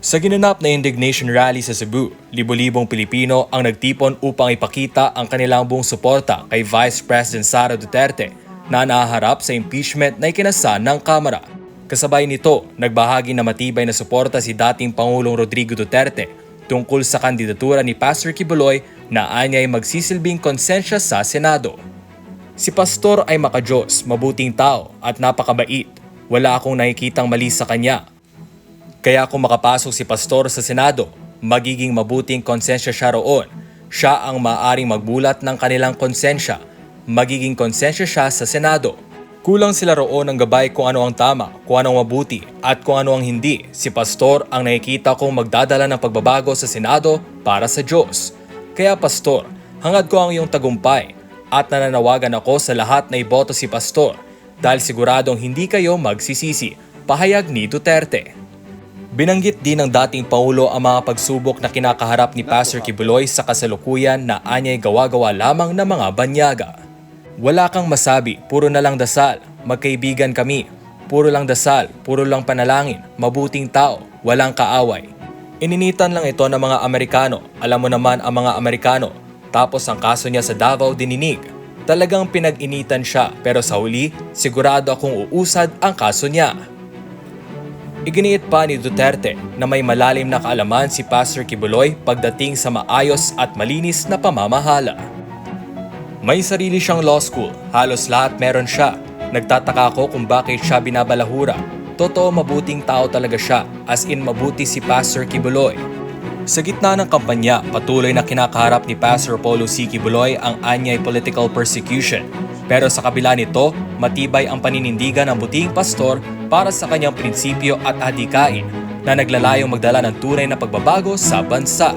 Sa ginanap na indignation rally sa Cebu, libo-libong Pilipino ang nagtipon upang ipakita ang kanilang buong suporta kay Vice President Sara Duterte na nahaharap sa impeachment na ikinasa ng Kamara. Kasabay nito, nagbahagi na matibay na suporta si dating Pangulong Rodrigo Duterte tungkol sa kandidatura ni Pastor Kibuloy na anyay magsisilbing konsensya sa Senado. Si Pastor ay makadiyos, mabuting tao at napakabait. Wala akong nakikitang mali sa kanya. Kaya kung makapasok si Pastor sa Senado, magiging mabuting konsensya siya roon. Siya ang maaaring magbulat ng kanilang konsensya. Magiging konsensya siya sa Senado. Kulang sila roon ng gabay kung ano ang tama, kung ano ang mabuti, at kung ano ang hindi. Si Pastor ang nakikita kong magdadala ng pagbabago sa Senado para sa Diyos. Kaya Pastor, hangad ko ang iyong tagumpay at nananawagan ako sa lahat na iboto si Pastor dahil siguradong hindi kayo magsisisi. Pahayag ni Duterte. Binanggit din ng dating Pangulo ang mga pagsubok na kinakaharap ni Pastor Kibuloy sa kasalukuyan na anyay gawa-gawa lamang ng mga banyaga. Wala kang masabi, puro na lang dasal, magkaibigan kami, puro lang dasal, puro lang panalangin, mabuting tao, walang kaaway. Ininitan lang ito ng mga Amerikano, alam mo naman ang mga Amerikano, tapos ang kaso niya sa Davao dininig. Talagang pinag-initan siya pero sa huli, sigurado akong uusad ang kaso niya. Iginiit pa ni Duterte na may malalim na kaalaman si Pastor Kibuloy pagdating sa maayos at malinis na pamamahala. May sarili siyang law school, halos lahat meron siya. Nagtataka ako kung bakit siya binabalahura. Totoo mabuting tao talaga siya, as in mabuti si Pastor Kibuloy. Sa gitna ng kampanya, patuloy na kinakaharap ni Pastor Apollo C. Kibuloy ang anyay political persecution. Pero sa kabila nito, matibay ang paninindigan ng buting pastor para sa kanyang prinsipyo at adhikain na naglalayong magdala ng tunay na pagbabago sa bansa.